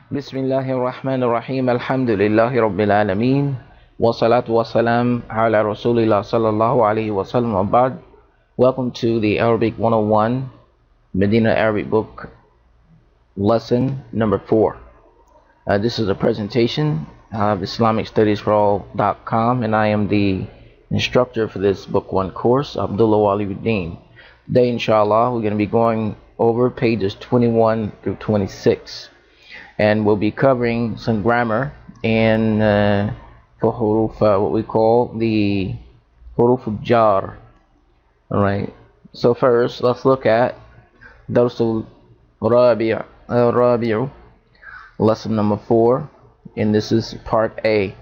بسم الله الرحمن الرحيم الحمد لله رب العالمين والصلاة والسلام على رسول الله صلى الله عليه وسلم وبعد. Welcome to the Arabic 101 Madinah Arabic book lesson number 4. This is a presentation of IslamicStudiesForAll.com, and I am the instructor for this book 1 course, Abdullah Wali-Uddin. Today, inshallah, we're going to be going over pages 21 through 26. And we'll be covering some grammar and for huruf, what we call the huruf al-jar. Alright, so first let's look at Darsul Rabi'u, lesson number 4, and this is part A.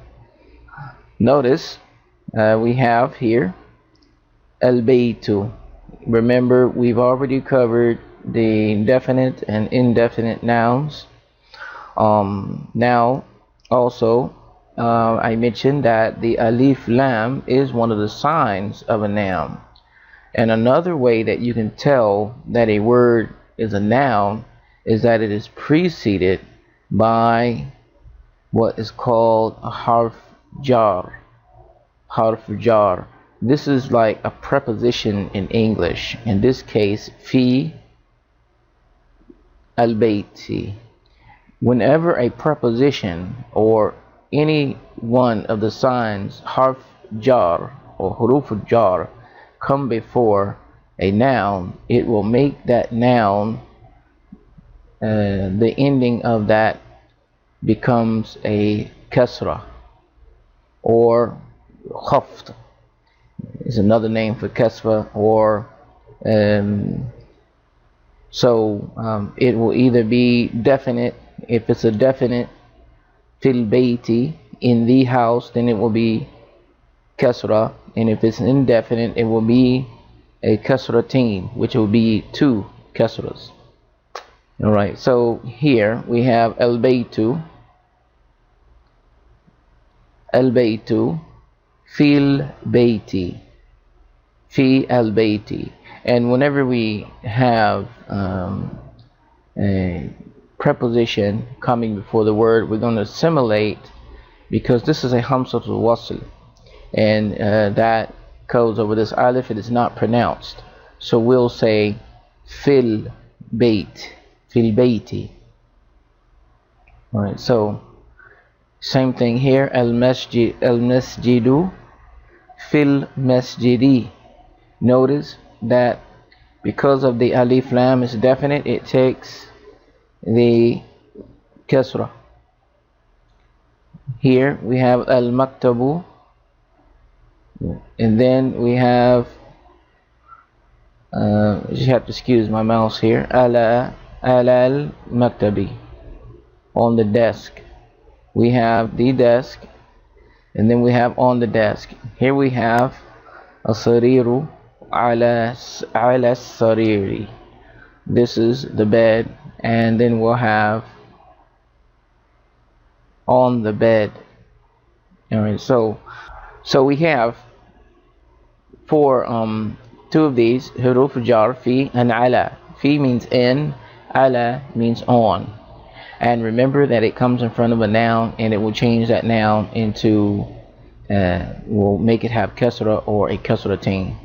Notice we have here al-baytu. Remember, we've already covered the definite and indefinite nouns. Now also I mentioned that the alif lam is one of the signs of a noun, and another way that you can tell that a word is a noun is that it is preceded by what is called a harf jar. This is like a preposition in English, in this case fi al-bayti. Whenever a preposition or any one of the signs harf jar or huruf jar come before a noun, it will make that noun, the ending of that becomes a kasra, or khafd is another name for kasra, or it will either be definite. If it's a definite fil bayti, in the house, then it will be kasra, and if it's indefinite, it will be a kasratain, which will be 2 kasras. Alright, so here we have al-baytu fil bayti, fi al-bayti. And whenever we have a preposition coming before the word, we're going to assimilate, because this is a hamzatul wasl, and that goes over this alif. It is not pronounced, so we'll say fil bayti. Alright, so same thing here, al-masjidu fil masjidi. Notice that because of the alif lam is definite, it takes the kasra. Here we have al-maktabu, and then we have you have to excuse my mouse here, ala al-maktabi, on the desk. We have the desk, and then we have on the desk. Here we have as-sariru ala as-sariri. This is the bed, and then we'll have on the bed. Alright, so we have for 2 of these huruf jar, fi and ala. Fi means in, ala means on. And remember that it comes in front of a noun, and it will change that noun into will make it have kasra or a kasratain.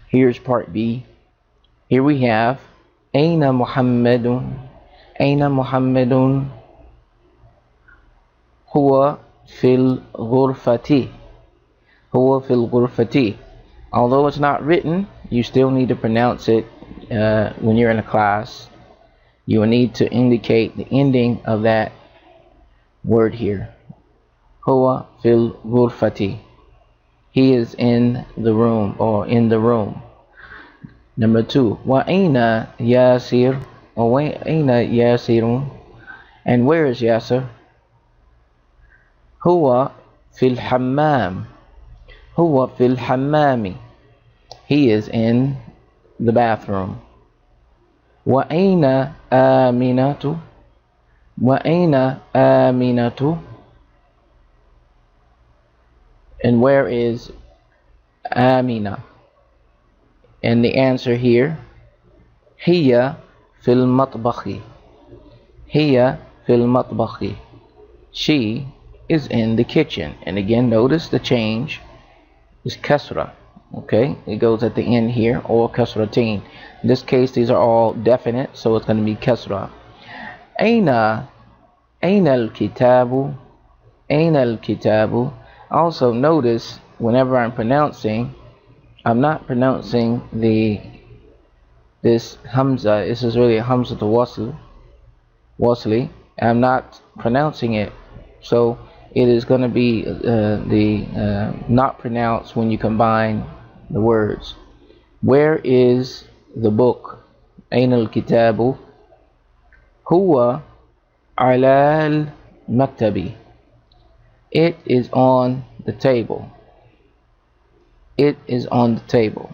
Here's part B. Here we have Aina Muhammadun Huwa fil ghurfati. Although it's not written, you still need to pronounce it when you're in a class. You will need to indicate the ending of that word here. Huwa fil ghurfati. He is in the room, or in the room. Number 2, wa aina Yasir, or wa aina Yasirun, and where is Yasir? Huwa fil hammam. Huwa fil hammami. He is in the bathroom. Wa aina Aminatu. Wa aina Aminatu, and where is Amina? And the answer here, hiya fil matbakhi. هي في المطبخ. She is in the kitchen. And again, notice the change is kasra. Okay, it goes at the end here, or kasratain. In this case, these are all definite, so it's going to be kasra. أين الكتاب. أين الكتاب. Also notice whenever I'm pronouncing, I'm not pronouncing this hamza. This is really a hamza to wasli. I'm not pronouncing it, so it is going to be not pronounced when you combine the words. Where is the book? أين الكتاب. هو على المكتب. It is on the table. It is on the table.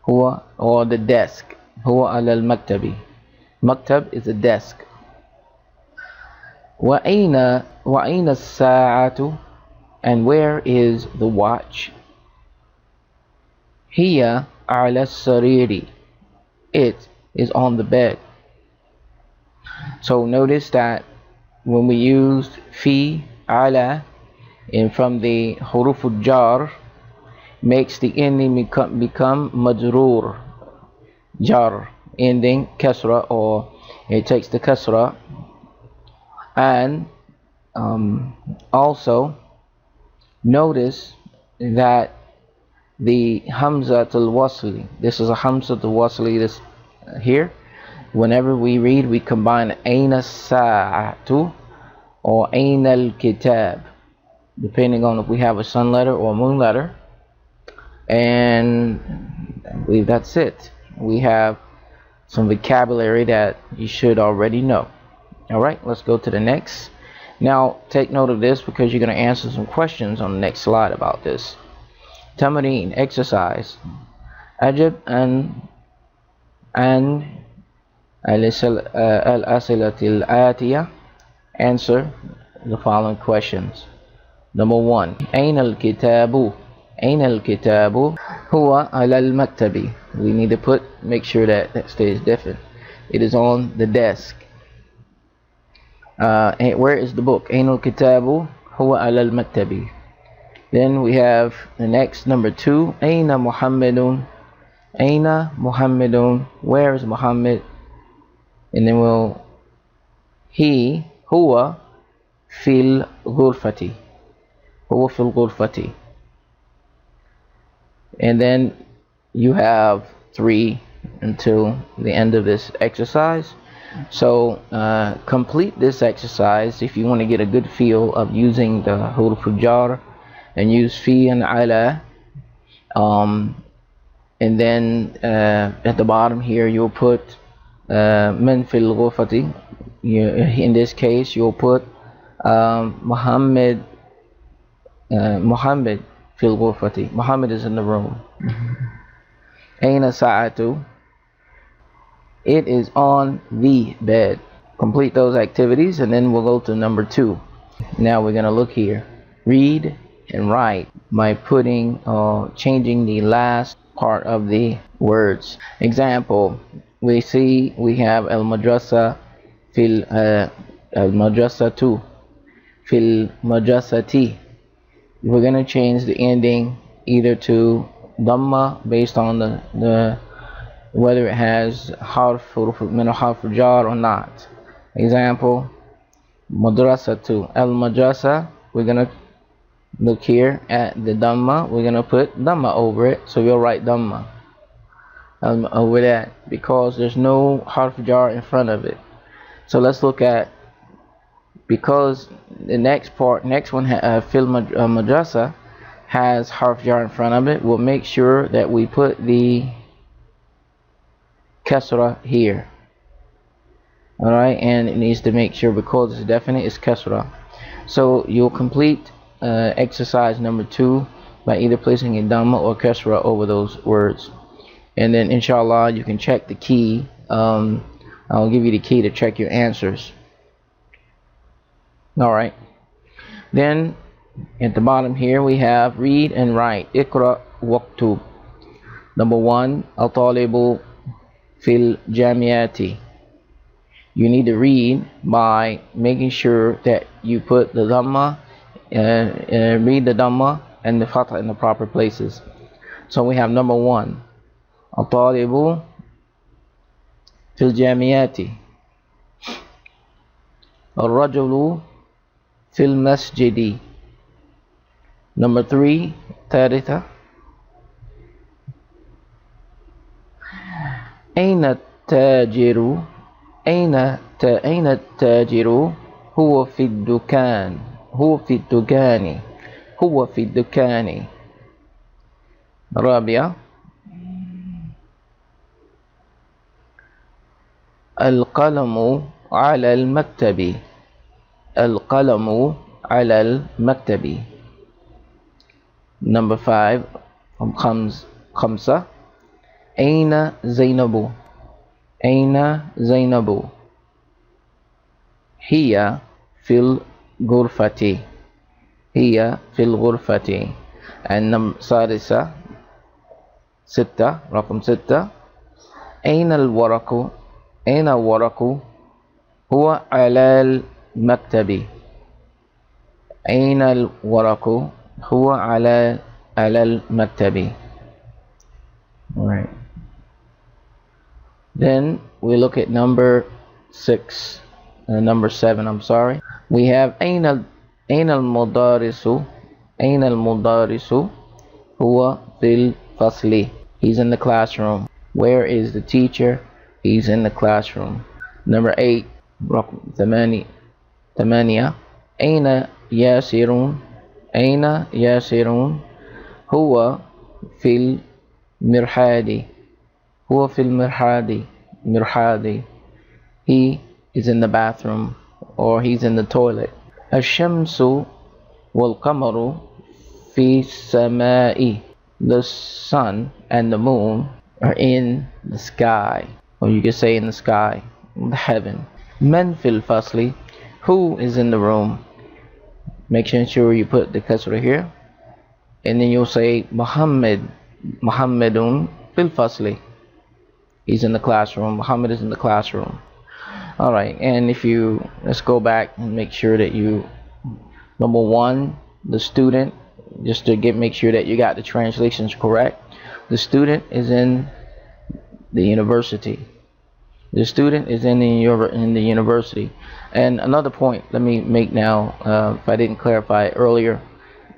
هو, or the desk. هو على المكتب. Maktab is a desk. وأين الساعة. And where is the watch? هي على السرير. It is on the bed. So notice that when we used fi, ala, and from the huruf al-jar, makes the ending become majroor, jar, ending kasra, or it takes the kasra. And also notice that the hamza al-wasli, this is a hamza al-wasli, this here, whenever we read, we combine aina sa'atu or aina al-kitab, depending on if we have a sun letter or a moon letter. And I believe that's it. We have some vocabulary that you should already know. Alright, let's go to the next. Now take note of this, because you're going to answer some questions on the next slide about this. Tamareen, exercise. Ajib an al-asilatil atiya. Answer the following questions. Number 1. Ain al-kitabu. Ain al-kitabu. Huwa ala al-maktabi. We need to make sure that stays different. It is on the desk. Where is the book? Ain al-kitabu. Huwa ala al-maktabi. Then we have the next, number 2. Aina Muhammadun. Aina Muhammadun. Where is Muhammad? And then huwa fil ghurfati. Huwa fil ghurfati. And then you have 3 until the end of this exercise. So complete this exercise if you want to get a good feel of using the huruf al-jar, and use fi and ala. And then at the bottom here you'll put man fil ghurfati. In this case you'll put Muhammad fil ghurfati. Muhammad is in the room. Aina sa'atu. It is on the bed. Complete those activities, and then we'll go to number 2. Now we're going to look here. Read and write by changing the last part of the words. Example, we have al-madrasa fil al-madrasatu fil madrasati. We're going to change the ending either to dhamma based on the whether it has harf jar or not. Example, madrasatu, al-madrasa. We're going to look here at the dhamma. We're going to put dhamma over it, so we'll write dhamma over that, because there's no harf jar in front of it. So let's look at, because the next one, fil madrasa, has harf jar in front of it. We'll make sure that we put the kasra here. Alright, and it needs to make sure, because it's definite, it's kasra. So you'll complete exercise number 2 by either placing a dhamma or kasra over those words. And then inshallah you can check the key. I'll give you the key to check your answers. Alright, then at the bottom here we have read and write. Iqra waqtub. Number 1, al-talibu fil jamiati. You need to read by making sure that you put the dhamma, read the dhamma and the fatha in the proper places. So we have number 1, الطالب في الجامعة، الرجل في المسجد. Number 3 ثالثة، أين التاجر، أين التاجر، هو في الدكان، هو في الدكان، هو في الدكان. رابعة، القلم على المكتب، القلم على المكتب. Number 5 خمسة، أين زينب، أين زينب، هي في الغرفة، هي في الغرفة. And سادسة 6 رقم 6، أين الورق، أين الورق، هو على المكتب، أين الورق، هو على المكتب. Alright. Then we look at number 6, number 7, I'm sorry. We have أين المدرس، أين المدرس، هو في الفصل. He's in the classroom. Where is the teacher? He's in the classroom. Number 8 رقم 8، أين ياسر، أين ياسر، هو في المرحاض، هو في المرحاض، مرحاض. He is in the bathroom or he's in the toilet. الشمس والقمر في السماء. The sun and the moon are in the sky, or you could say in the sky, the heaven. من في الفصل, who is in the room. Make sure you put the kasra here, and then you'll say Muhammad, Muhammadun fil fasli. He's in the classroom. Muhammad is in the classroom. Alright, and if you, let's go back and make sure that you, number 1, the student, just to make sure that you got the translations correct. The student is in the university. The student is in the university. And another point let me make now, if I didn't clarify it earlier,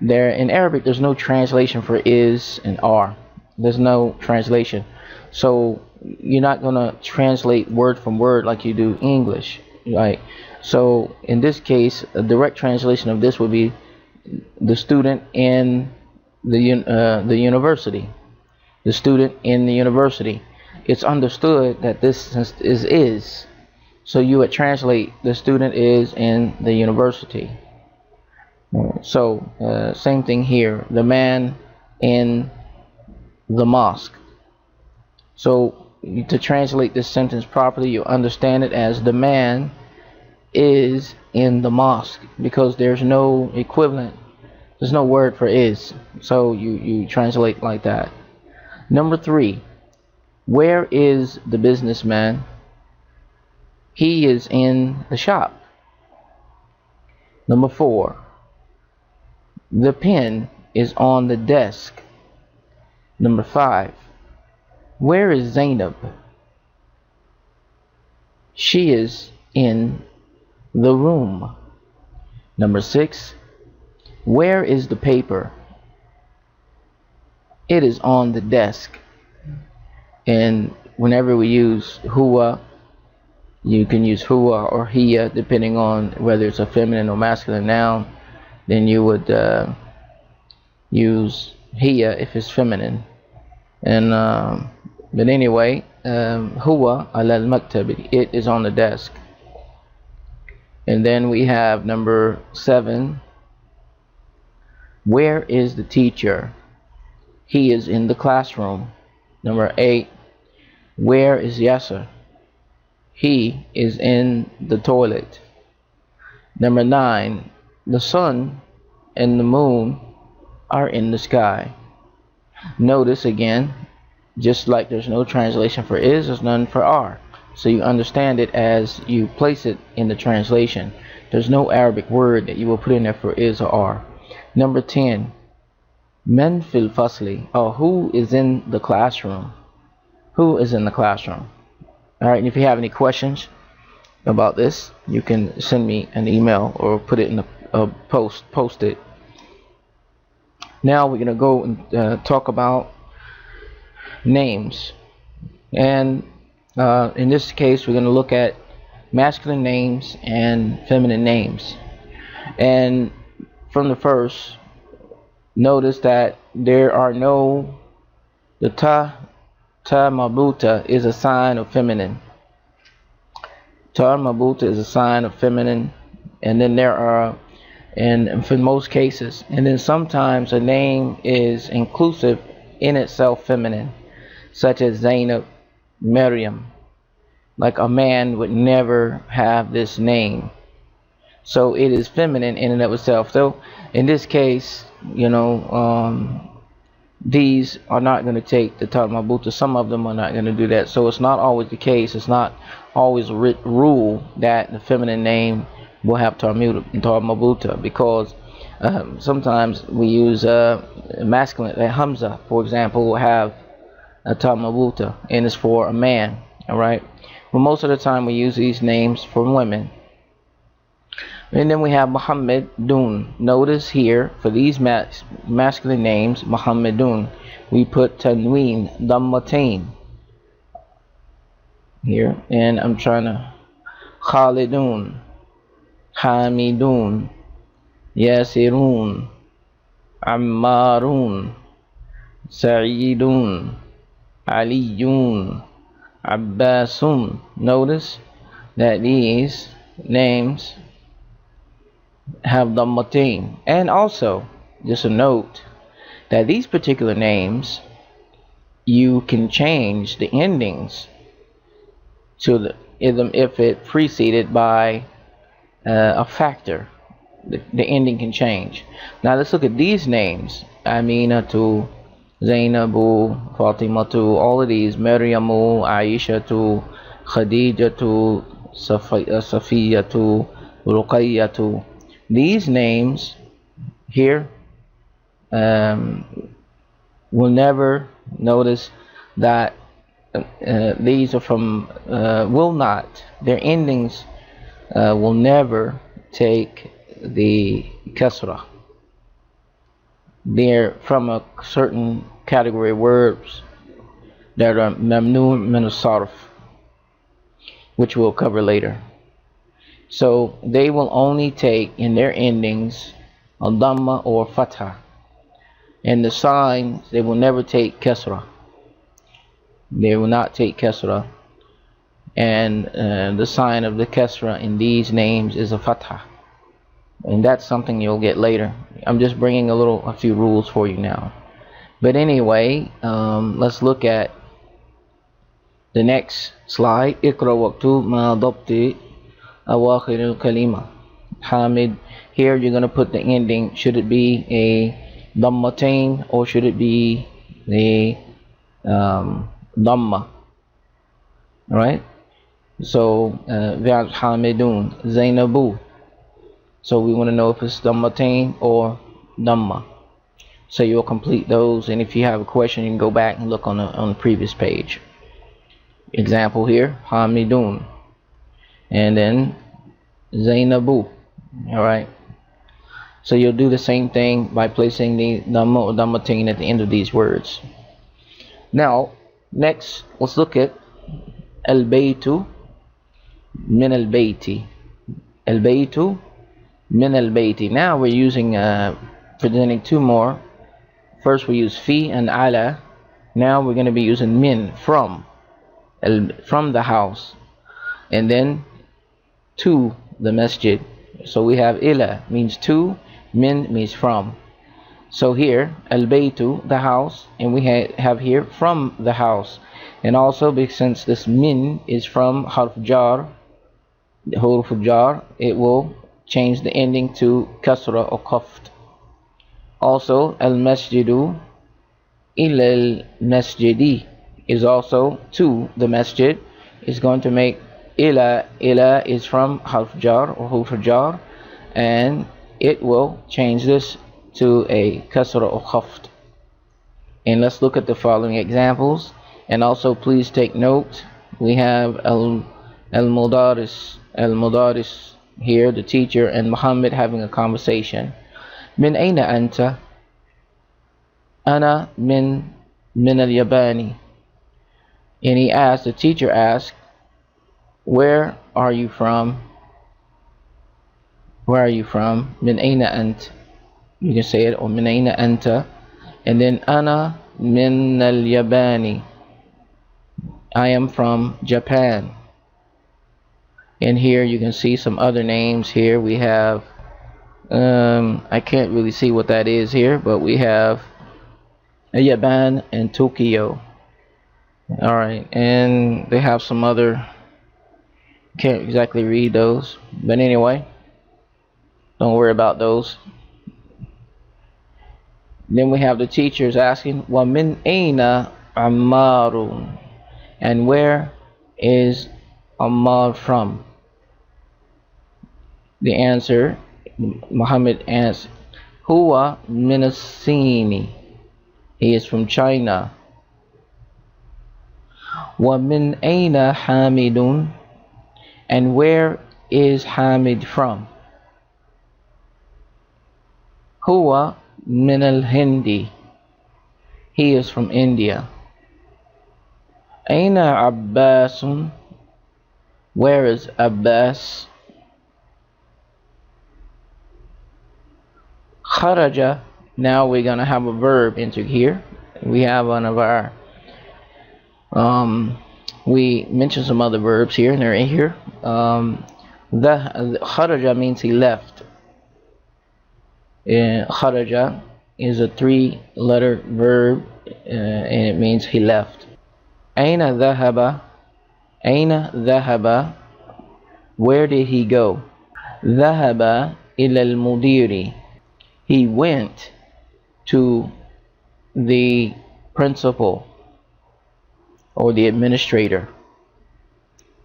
there in Arabic there's no translation for is and are. There's no translation, so you're not gonna translate word from word like you do English, right? So in this case, a direct translation of this would be the student in the university. The student in the university. It's understood that this is, so you would translate the student is in the university. So same thing here, the man in the mosque. So to translate this sentence properly, you understand it as the man is in the mosque, because there's no equivalent, there's no word for is, so you translate like that. Number 3, where is the businessman? He is in the shop. Number 4, the pen is on the desk. Number 5, where is Zainab? She is in the room. Number 6, where is the paper? It is on the desk. And whenever we use huwa, you can use huwa or hiya depending on whether it's a feminine or masculine noun. Then you would use hiya if it's feminine. And but anyway, huwa ala al-maktab, it is on the desk. And then we have number 7, where is the teacher? He is in the classroom. Number 8, where is Yasser? He is in the toilet. Number 9, the sun and the moon are in the sky. Notice again, just like there's no translation for is, there's none for are. so you understand it as you place it in the translation. There's no Arabic word that you will put in there for is or are. Number 10, men fil fasli, or who is in the classroom. Who is in the classroom? Alright, and if you have any questions about this, you can send me an email or put it in a post it. Now we're going to go and talk about names. And in this case, we're going to look at masculine names and feminine names. And from the first, notice that there are no, the ta mabuta is a sign of feminine. Ta mabuta is a sign of feminine, and then there are, and for most cases, and then sometimes a name is inclusive in itself feminine, such as Zainab, Maryam. Like a man would never have this name, so it is feminine in and of itself. So in this case, you know, these are not going to take the ta mabuta. Some of them are not going to do that. So it's not always the case. It's not always a rule that the feminine name will have ta mabuta, because sometimes we use masculine. Hamza, for example, will have a ta mabuta, and it's for a man. All right. But most of the time we use these names for women. And then we have Muhammadun. Notice here, for these masculine names, Muhammadun, we put tanween, dammatain here. And I'm trying to, Khalidun, Hamidun, Yasirun, Ammarun, Sa'idun, Aliyun, Abbasun. Notice that these names have dammatain. And also, just a note that these particular names, you can change the endings to the if it preceded by a factor. The ending can change. Now let's look at these names: Aminatu, Zainabu, Fatimatu, all of these, Maryamu, Aishatu, Khadijatu, Safiyatu, Ruqayyatu. These names here will never, notice that these are from, will not, their endings will never take the kasra. They're from a certain category of words that are mamnu min as-sarf, which we'll cover later. So they will only take in their endings a dhamma or fatha, and the signs, they will never take kasra. They will not take kasra, and the sign of the kasra in these names is a fatha, and that's something you'll get later. I'm just bringing a few rules for you now. But anyway, let's look at the next slide. Iqra waqtu ma dabti awakhir al-kalima. Hamid, here you're going to put the ending. Should it be a dammatain or should it be a dhamma? Right? So Hamidun, Zainabu. So we want to know if it's dammatain or dhamma. So you'll complete those, and if you have a question, you can go back and look on the previous page. Example here, Hamidun, and then Zainabu. Alright, so you'll do the same thing by placing the dhamma or dhammatain at the end of these words. Now next, let's look at al-baytu min al-bayti. Al-baytu min al-bayti. Now we're using presenting two more. First we use fi and ala. Now we're going to be using min, from the house, and then to the masjid. So we have ila means to, min means from. So here al-baytu, the house, and we have here from the house. And also, since this min is from harf jar, the harf jar, it will change the ending to kasra or qaft. Also, al-masjidu ila al-masjidi is also to the masjid, is going to make ila. Ila is from harf jar or huruf jar, and it will change this to a kasra or khafd. And let's look at the following examples. And also please take note, we have al-mudaris here, the teacher, and Muhammad having a conversation. Min aina anta? Ana min al-Yabani. And he asked, the teacher asked, where are you from? Where are you from? Min aina ant? You can say it, or min aina anta. And then ana min al-Yabani. I am from Japan. And here you can see some other names. Here we have I can't really see what that is here, but we have Japan and Tokyo. Alright, and they have some other, can't exactly read those, but anyway, don't worry about those. Then we have the teachers asking, wa min aina Ammarun, and where is Ammar from? The answer, Muhammad answered, huwa min as-Sini, he is from China. Wa min aina Hamidun, and where is Hamid from? Huwa min al-Hindi, he is from India. Aina Abbasun, where is Abbas? Kharaja, now we're gonna have a verb into here. We have one of our we mentioned some other verbs here, and they're in here. The kharaja means he left. Kharaja is a 3-letter verb, and it means he left. Aina dhahaba, aina dhahaba, where did he go? Dhahaba ila al-mudiri, he went to the principal or the administrator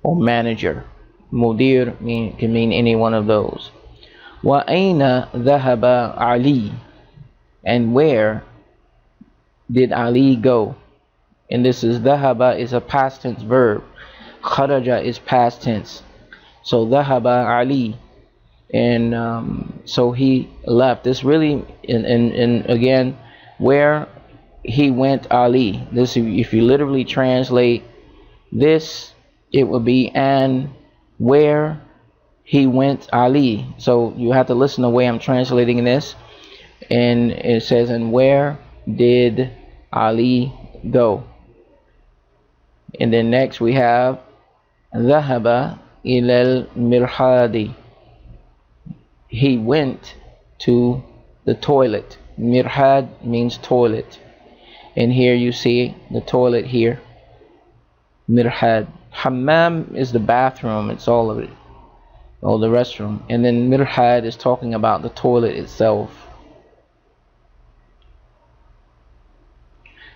or manager. Mudir can mean any one of those. Wa aina dhahaba Ali, and where did Ali go? And this is dhahaba is a past tense verb. Kharaja is past tense. So dhahaba Ali, and so he left. This really, and again, where he went Ali. This, if you literally translate this, it would be and where he went Ali. So you have to listen to the way I'm translating this, and it says, and where did Ali go? And then next we have dhahaba ila al-mirhadi, he went to the toilet. Mirhad means toilet, and here you see the toilet here. Mirhad. Hammam is the bathroom, it's all of it, or the restroom, and then mirhad is talking about the toilet itself.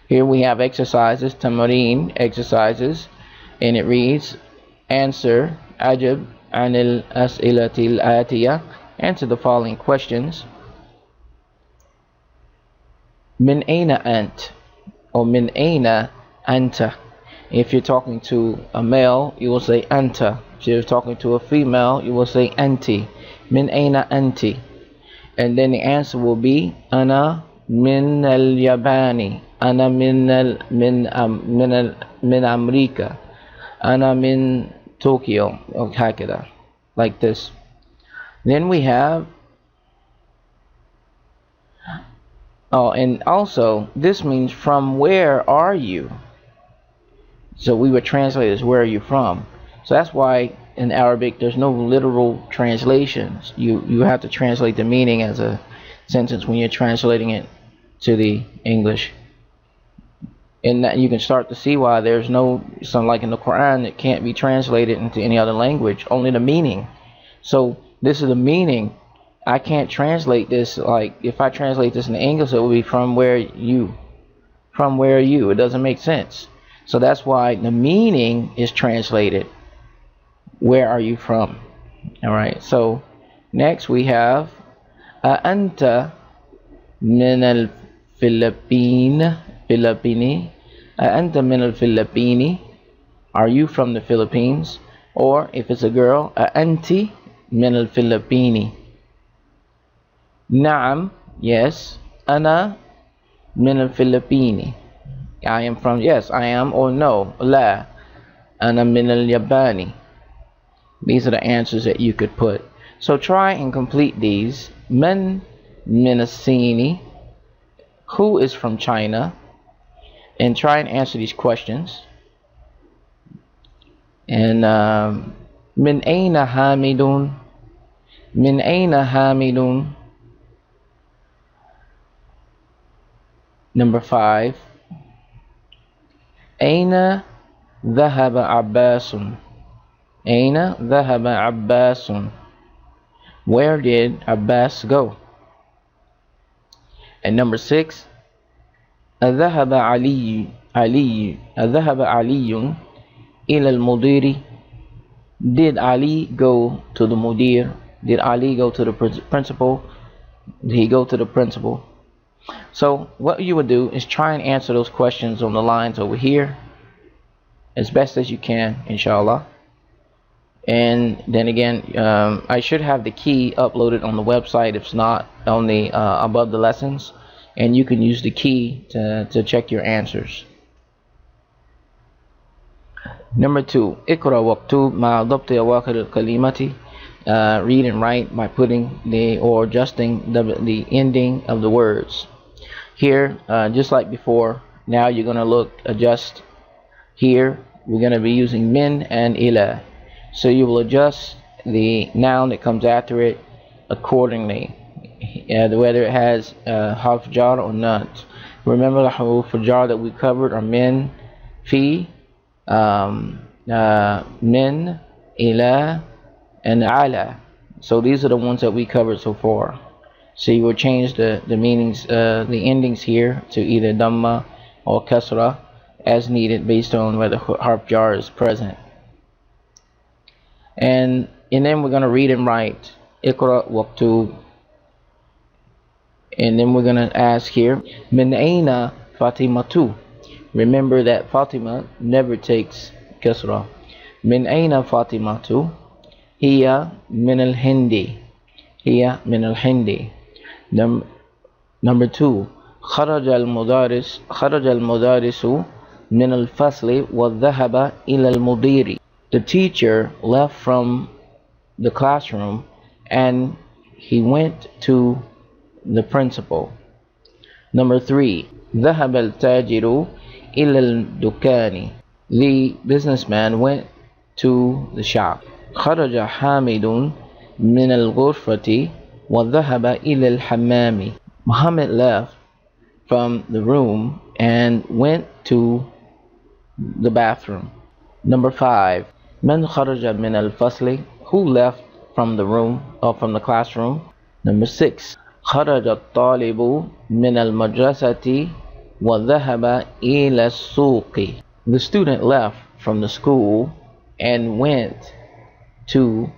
Here we have exercises, tamareen, exercises, and it reads, answer ajab anil as'ilatil atiyah, answer the following questions. Min aina ant, or min aina anta. If you're talking to a male, you will say anta. If you're talking to a female, you will say anti. Min aina anti. And then the answer will be ana min al-Yabani, ana min America, ana min Tokyo, or hakada, like this. Then we have, oh, and also this means from where are you? So we would translate as where are you from. So that's why in Arabic there's no literal translations. You have to translate the meaning as a sentence when you're translating it to the English. And that you can start to see why there's no, some like in the Quran, it can't be translated into any other language, only the meaning. So this is the meaning. I can't translate this, like if I translate this in English, it would be from where you. From where are you? It doesn't make sense. So that's why the meaning is translated, where are you from? Alright, so next we have أأنت من الفلبين Filipini. أأنت من الفلبين, are you from the Philippines? Or if it's a girl, أأنت من الفلبين. نعم, yes, أنا من الفلبين, I am from, yes, I am, or no, لا, أنا من اليابان. These are the answers that you could put. So try and complete these. من الصين, who is from China? And try and answer these questions. And من أين حامد, من أين حامد. Number 5, أين ذهب عباس, أين ذهب عباس, where did Abbas go? And number 6, أذهب علي أذهب علي إلى المدير, did Ali go to the mudir? Did Ali go to the principal? Did he go to the principal? So what you would do is try and answer those questions on the lines over here as best as you can, inshallah. And then again, I should have the key uploaded on the website, if it's not on the above the lessons, and you can use the key to check your answers. Number 2, اقرأ واكتب مع ضبط أواخر الكلمات. Read and write by putting or adjusting the ending of the words. Here, just like before, now you're going to adjust here. We're going to be using min and ila. So you will adjust the noun that comes after it accordingly, whether it has harf jar or not. Remember the harf jar that we covered are min, fi, min, ila, and ala. So these are the ones that we covered so far. So you will change the meanings, the endings here to either dhamma or kasra as needed based on whether harf jar is present. And then we're going to read and write اقرأ واكتب. And then we're going to ask here من أين فاطمة. Remember that Fatima never takes kasra. من أين فاطمة. هي من الهند. هي من الهند. Number 2, خرج المدرس من الفصل وذهب إلى المدير. The teacher left from the classroom and he went to the principal. Number 3, ذهب التاجر إلى الدكان. The businessman went to the shop. خرج حامد من الغرفة وذهب إلى الحمام. Muhammad left from the room and went to the bathroom. Number 5, من خرج من الفصل. Who left from the room or from the classroom? Number 6, خرج الطالب من المدرسة وذهب إلى السوق. The student left from the school and went to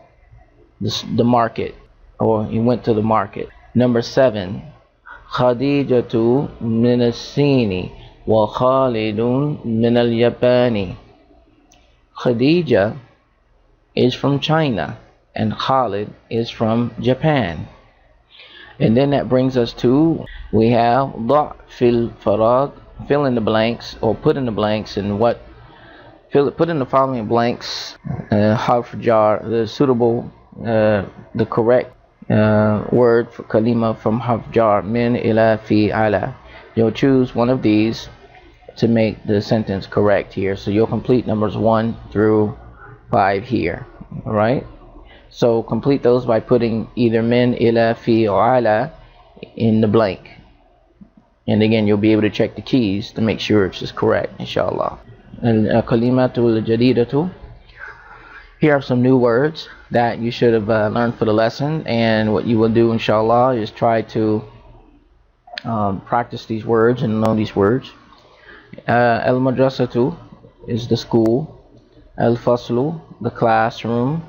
the market, or he went to the market. Number 7, خديجة من الصين وخالد من اليابان. Khadija is from China and Khalid is from Japan. And then that brings us to, we have ضع في الفراغ, fill in the blanks, or put in the blanks, and put in the following blanks harf jar, the suitable, the correct word for kalima from harf jar, min, ila, fi, ala. You'll choose one of these to make the sentence correct here. So you'll complete numbers 1 through 5 here. Alright, so complete those by putting either min, ila, fi, or ala in the blank. And again, you'll be able to check the keys to make sure it's just correct, inshallah. Kalimatul jadidatu. Here are some new words that you should have learned for the lesson, and what you will do, inshallah, is try to practice these words and know these words. Al madrasatu, is the school. Al-Faslu, the classroom.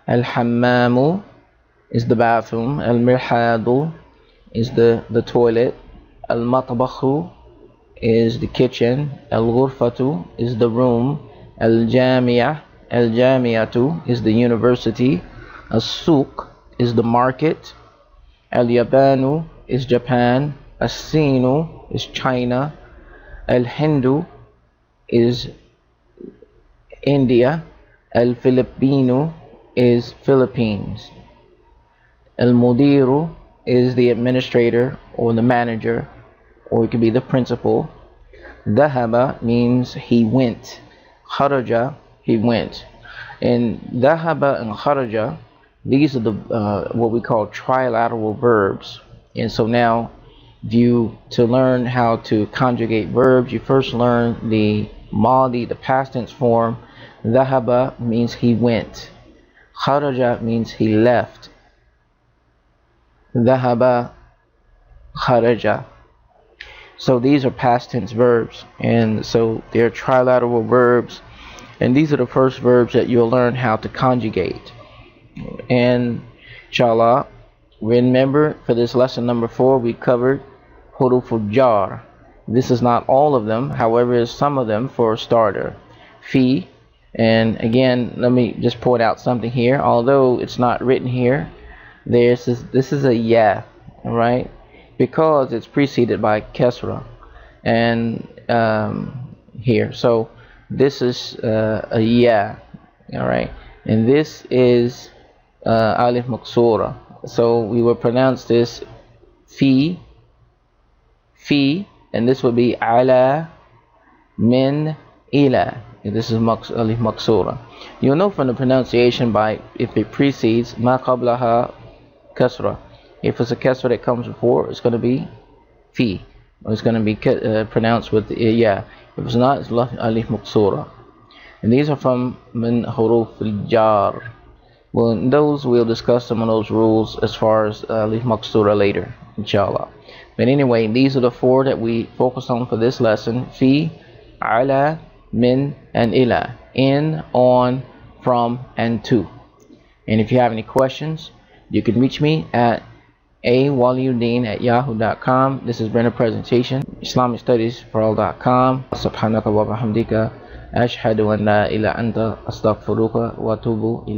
Al-Hammamu is the bathroom. Al-Mirhadu is the toilet. Al-Matbakhu is the kitchen. Al-Ghurfatu is the room. Al-Jami'atu is the university. As-Suq is the market. Al-Yabanu is Japan. As-Sinu is China. Al-Hindu is India. Al-Filipino is Philippines. Al-Mudiru is the administrator or the manager, or it could be the principal. Dhahaba means he went. Kharaja, he went. And dhahaba and kharaja, these are the what we call trilateral verbs. And so now, to learn how to conjugate verbs, you first learn the madi, the past tense form. Dhahaba means he went. Kharaja means he left. Dhahaba, kharaja. So these are past tense verbs, and so they're trilateral verbs, and these are the first verbs that you'll learn how to conjugate. And inshallah, remember, for this lesson number 4, we covered huruful jar. This is not all of them, however, it's some of them for a starter. Fi, and again, let me just point out something here. Although it's not written here, this is a ya, right? Because it's preceded by kesra, and here, so this is a ya, all right, and this is alif maksura. So we will pronounce this fi, and this would be ala, min, ila. This is alif maksura. You'll know from the pronunciation by if it precedes ma qablaha kasra. If it's a kasra that comes before, it's going to be fi, or it's going to be pronounced with ya. If it's not, it's alif maksura. And these are from min huruf al-jar. Well, in those, we'll discuss some of those rules as far as alif maksura later, inshallah. But anyway, these are the 4 that we focus on for this lesson: fi, ala, min, and ila. In, on, from, and to. And if you have any questions, you can reach me at Wali-Uddin@yahoo.com. This has been a presentation, IslamicStudiesForAll.com. Subhanaka wa bihamdika, ashhadu an la ilaha illa anta, astaghfiruka wa atubu ilayk.